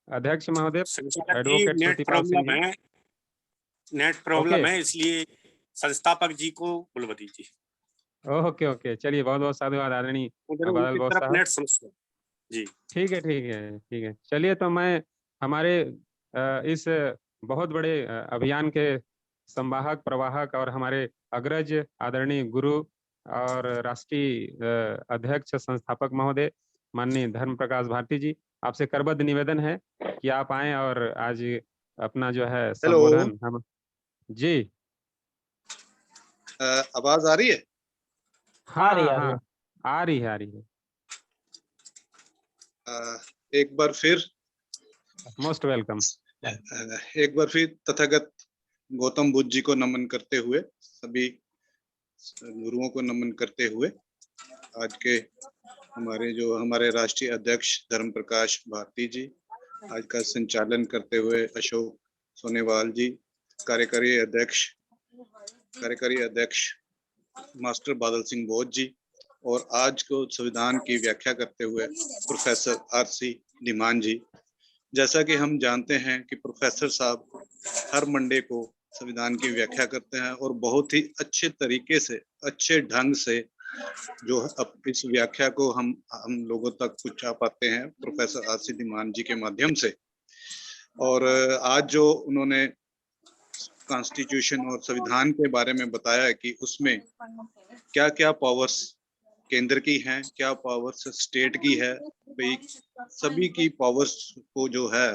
अध्यक्ष महोदय एडवोकेट प्रतिपाल सिंह जी। नेट प्रॉब्लम है, इसलिए संस्थापक जी को बुलवा दीजिए। ओके ओके, चलिए बहुत बहुत साधुवाद आदरणीय बादल बोस साहब। नेट समस्या जी। ठीक है ठीक है ठीक है। चलिए तो मैं हमारे इस बहुत बड़े अभियान के संवाहक प्रवाहक और हमारे अग्रज आदरणीय गुरु और राष्ट्रीय अध्यक्ष संस्थापक महोदय माननीय धर्म प्रकाश भारती जी, आपसे करबद्ध निवेदन है कि आप आए और आज अपना जो है संबोधन हम जी। आवाज आ रही है? हाँ हाँ, आ रही है। एक बार फिर मोस्ट वेलकम। एक बार फिर तथागत गौतम बुद्ध जी को नमन करते हुए, सभी गुरुओं को नमन करते हुए आज के हमारे राष्ट्रीय अध्यक्ष धर्म प्रकाश भारती जी, आज का संचालन करते हुए अशोक सोनेवाल जी, कार्यकारी अध्यक्ष मास्टर बादल सिंह बोध जी, और आज को संविधान की व्याख्या करते हुए प्रोफेसर आरसी धीमान जी। जैसा कि हम जानते हैं कि प्रोफेसर साहब हर मंडे को संविधान की व्याख्या करते हैं और बहुत ही अच्छे तरीके से, अच्छे ढंग से जो अब इस व्याख्या को हम लोगों तक पहुंचा पाते हैं प्रोफेसर आरसी धीमान जी के माध्यम से। और आज जो उन्होंने कॉन्स्टिट्यूशन और संविधान के बारे में बताया है कि उसमें क्या क्या पावर्स केंद्र की हैं, क्या पावर्स स्टेट की है, भाई सभी की पावर्स को जो है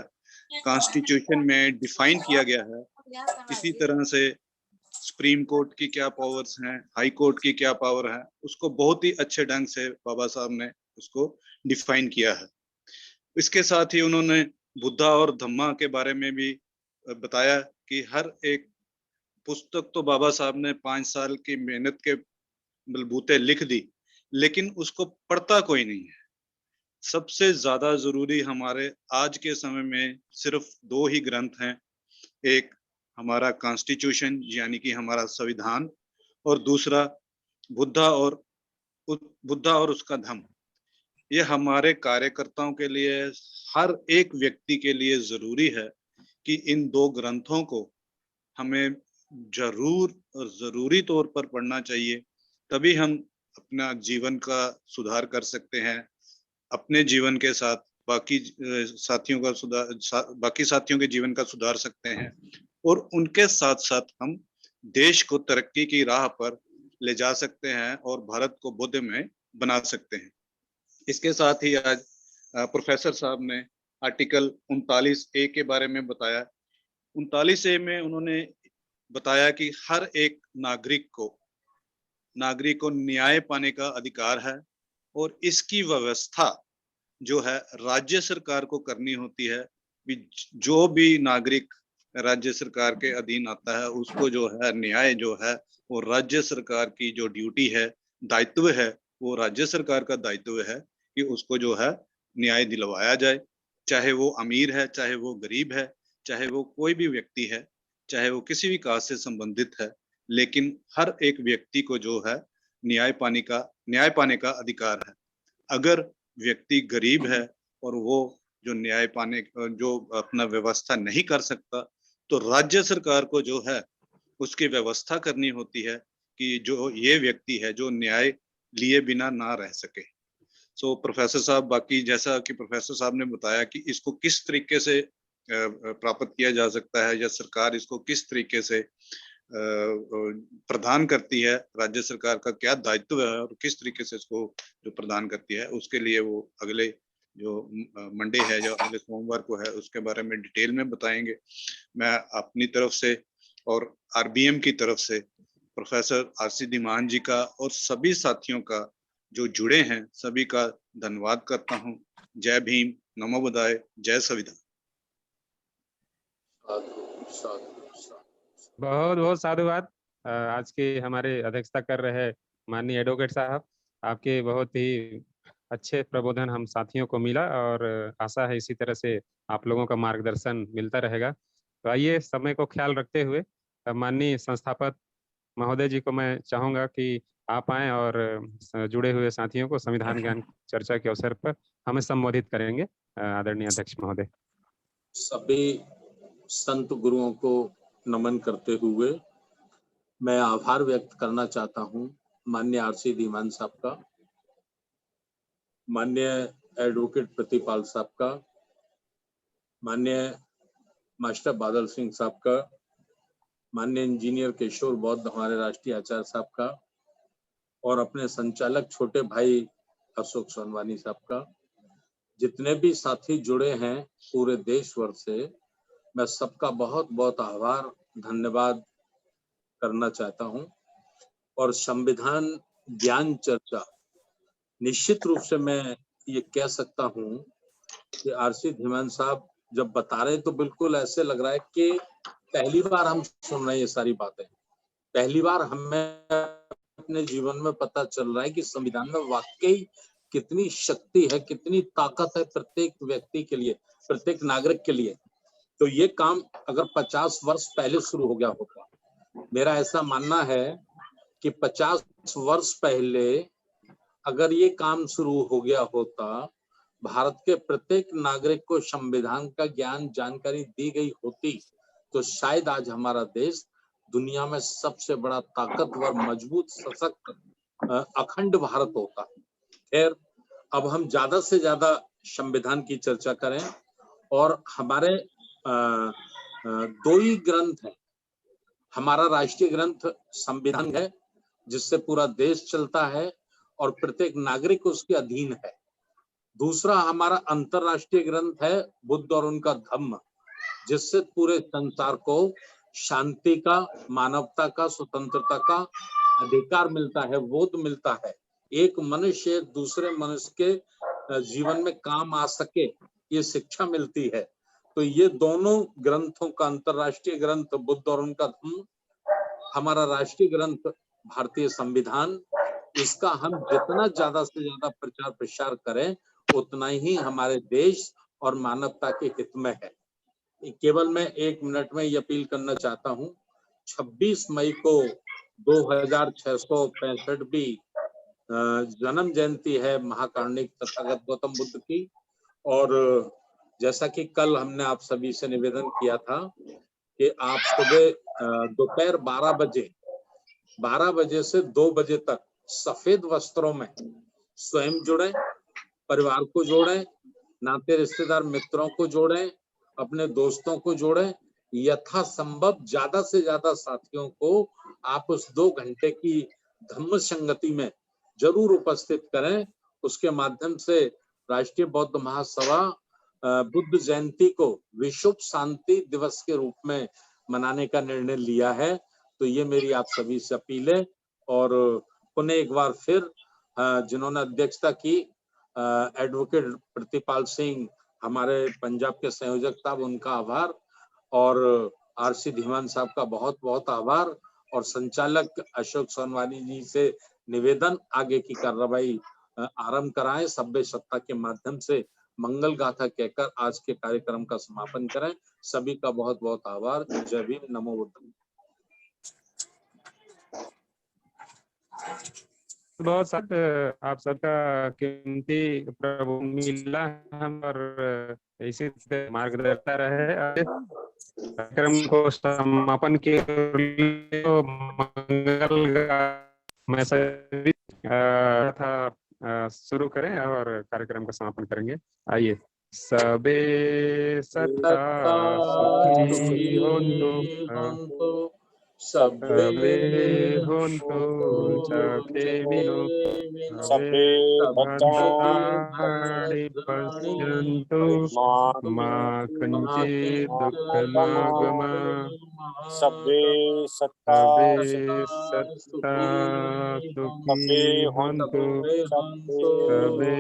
कॉन्स्टिट्यूशन में डिफाइन किया गया है। इसी तरह से सुप्रीम कोर्ट की क्या पावर्स हैं, हाई कोर्ट की क्या पावर है, उसको बहुत ही अच्छे ढंग से बाबा साहब ने उसको डिफाइन किया है। इसके साथ ही उन्होंने बुद्धा और धम्मा के बारे में भी बताया कि हर एक पुस्तक तो बाबा साहब ने 5 साल की मेहनत के बलबूते लिख दी, लेकिन उसको पढ़ता कोई नहीं है। सबसे ज्यादा जरूरी हमारे आज के समय में सिर्फ 2 ही ग्रंथ हैं, एक हमारा कॉन्स्टिट्यूशन यानी कि हमारा संविधान, और दूसरा बुद्धा और उसका धम्म। ये हमारे कार्यकर्ताओं के लिए, हर एक व्यक्ति के लिए जरूरी है कि इन 2 ग्रंथों को हमें जरूरी तौर पर पढ़ना चाहिए, तभी हम अपना जीवन का सुधार कर सकते हैं, अपने जीवन के साथ बाकी साथियों के जीवन का सुधार सकते हैं, और उनके साथ साथ हम देश को तरक्की की राह पर ले जा सकते हैं और भारत को बुद्ध में बना सकते हैं। इसके साथ ही आज प्रोफेसर साहब ने आर्टिकल 39A के बारे में बताया। 39A में उन्होंने बताया कि हर एक नागरिक को न्याय पाने का अधिकार है, और इसकी व्यवस्था जो है राज्य सरकार को करनी होती है। जो भी नागरिक राज्य सरकार के अधीन आता है उसको जो है न्याय जो है वो राज्य सरकार की जो ड्यूटी है, दायित्व है, वो राज्य सरकार का दायित्व है कि उसको जो है न्याय दिलवाया जाए, चाहे वो अमीर है, चाहे वो गरीब है, चाहे वो कोई भी व्यक्ति है, चाहे वो किसी भी कास्ट से संबंधित है, लेकिन हर एक व्यक्ति को जो है न्याय पाने का अधिकार है। अगर व्यक्ति गरीब है और वो जो अपना व्यवस्था नहीं कर सकता, तो राज्य सरकार को जो है उसकी व्यवस्था करनी होती है कि जो ये व्यक्ति है जो न्याय लिए बिना ना रह सके। सो प्रोफेसर साहब, बाकी जैसा कि प्रोफेसर साहब ने बताया कि इसको किस तरीके से प्राप्त किया जा सकता है या सरकार इसको किस तरीके से प्रदान करती है, राज्य सरकार का क्या दायित्व है और किस तरीके से इसको जो प्रदान करती है, उसके लिए वो अगले जो मंडे है, जो अगले सोमवार को है, उसके बारे में डिटेल में बताएंगे। मैं अपनी तरफ से और आरबीएम की तरफ से प्रोफेसर आरसी धीमान जी का और सभी साथियों का जो जुड़े हैं सभी का धन्यवाद करता हूं। जय भीम, नमो बुद्धाय, जय संविधान। बहुत बहुत साधुवाद। आज के हमारे अध्यक्षता कर रहे माननीय एडवोकेट साहब, आपके बहुत ही अच्छे प्रबोधन हम साथियों को मिला और आशा है इसी तरह से आप लोगों का मार्गदर्शन मिलता रहेगा। तो आइए, समय को ख्याल रखते हुए माननीय संस्थापक महोदय जी को मैं चाहूंगा कि आप आएं और जुड़े हुए साथियों को संविधान ज्ञान चर्चा के अवसर पर हमें संबोधित करेंगे। आदरणीय अध्यक्ष महोदय। सभी संत गुरुओं को नमन करते हुए मैं आभार व्यक्त करना चाहता हूं माननीय आरसी धीमान साहब का, माननीय एडवोकेट प्रतिपाल साहब का, माननीय मास्टर बादल सिंह साहब का, माननीय इंजीनियर किशोर बौद्ध हमारे राष्ट्रीय आचार्य साहब का, और अपने संचालक छोटे भाई अशोक सोनवानी साहब का। जितने भी साथी जुड़े हैं पूरे देश भर से, मैं सबका बहुत बहुत आभार धन्यवाद करना चाहता हूं। और संविधान ज्ञान चर्चा, निश्चित रूप से मैं ये कह सकता हूं कि आरसी धीमान साहब जब बता रहे हैं तो बिल्कुल ऐसे लग रहा है कि पहली बार हम सुन रहे हैं ये सारी बातें, पहली बार हमें अपने जीवन में पता चल रहा है कि संविधान में वाकई कितनी शक्ति है, कितनी ताकत है प्रत्येक व्यक्ति के लिए, प्रत्येक नागरिक के लिए। तो ये काम अगर 50 वर्ष पहले शुरू हो गया होता, मेरा ऐसा मानना है कि 50 वर्ष पहले अगर ये काम शुरू हो गया होता, भारत के प्रत्येक नागरिक को संविधान का ज्ञान जानकारी दी गई होती, तो शायद आज हमारा देश दुनिया में सबसे बड़ा ताकतवर, मजबूत, सशक्त, अखंड भारत होता। खैर, अब हम ज्यादा से ज्यादा संविधान की चर्चा करें और हमारे दो ही ग्रंथ हैं। हमारा राष्ट्रीय ग्रंथ संविधान है, जिससे पूरा देश चलता है और प्रत्येक नागरिक उसके अधीन है। दूसरा हमारा अंतरराष्ट्रीय ग्रंथ है बुद्ध और उनका धम्म, जिससे पूरे संसार को शांति का, मानवता का, स्वतंत्रता का अधिकार मिलता है, बोध मिलता है। एक मनुष्य दूसरे मनुष्य के जीवन में काम आ सके, ये शिक्षा मिलती है। तो ये दोनों ग्रंथों का, अंतरराष्ट्रीय ग्रंथ बुद्ध और उनका धम्म, हमारा राष्ट्रीय ग्रंथ भारतीय संविधान, इसका हम जितना ज्यादा से ज्यादा प्रचार प्रसार करें, उतना ही हमारे देश और मानवता के हित में है। केवल मैं 1 मिनट में ये अपील करना चाहता हूँ, 26 मई को 2665वीं जन्म जयंती है महाकारुणिक तथागत गौतम बुद्ध की। और जैसा कि कल हमने आप सभी से निवेदन किया था कि आप सुबह दोपहर 12 बजे से 2 बजे तक सफेद वस्त्रों में स्वयं जुड़े, परिवार को जोड़ें, नाते रिश्तेदार मित्रों को जोड़ें, अपने दोस्तों को जोड़ें, यथासंभव ज्यादा से ज्यादा साथियों को आप उस 2 घंटे की धम्म संगति में जरूर उपस्थित करें। उसके माध्यम से राष्ट्रीय बौद्ध महासभा बुद्ध जयंती को विश्व शांति दिवस के रूप में मनाने का निर्णय लिया है। तो ये मेरी आप सभी से अपील है। और पुनः एक बार फिर जिन्होंने अध्यक्षता की, एडवोकेट प्रतिपाल सिंह, हमारे पंजाब के संयोजक साहब, उनका आभार, और आरसी धीमान साहब का बहुत बहुत आभार, और संचालक अशोक सोनवानी जी से निवेदन, आगे की कार्रवाई आरंभ कराएं, सभ्य सत्ता के माध्यम से मंगल गाथा कहकर आज के कार्यक्रम का समापन करें। सभी का बहुत बहुत आभार। जय भीम, नमो बुद्ध। बहुत आप सबका कीमती प्रभु मिला हम, और इसी मार्गदर्शक रहे। कार्यक्रम को समापन के लिए मंगल मैसेज था शुरू करें और कार्यक्रम का समापन करेंगे। आइए। सबे सत्ता सुखी होन्तु, सबे होन्तु सुखिनो, सबे भद्राणि पश्यन्तु मा कञ्चित् दुःखमागमः, सबे सत्ता सुखी होन्तु, सबे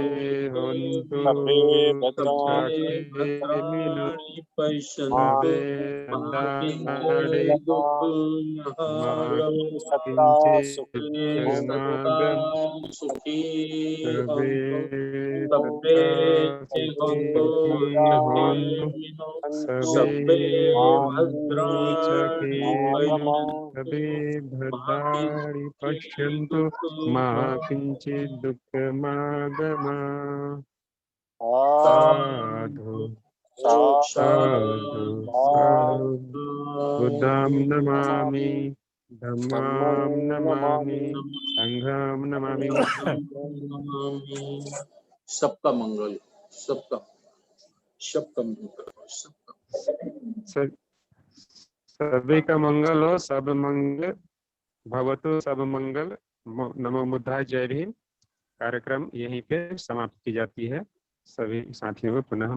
होन्तु सुखिनो, सबे भद्राणि पश्यन्तु मा किंचित् दुःखमागमः। साधु साधु साधु। बुद्धं नमामि, धम्मं नमामि, संघं नमामि। सबका मंगल, सबका मंगल, सभी का मंगल हो, सब मंगल भवतु, सब मंगल। नमो बुद्धाय। जय भीम। कार्यक्रम यहीं पे समाप्त की जाती है। सभी साथियों को पुनः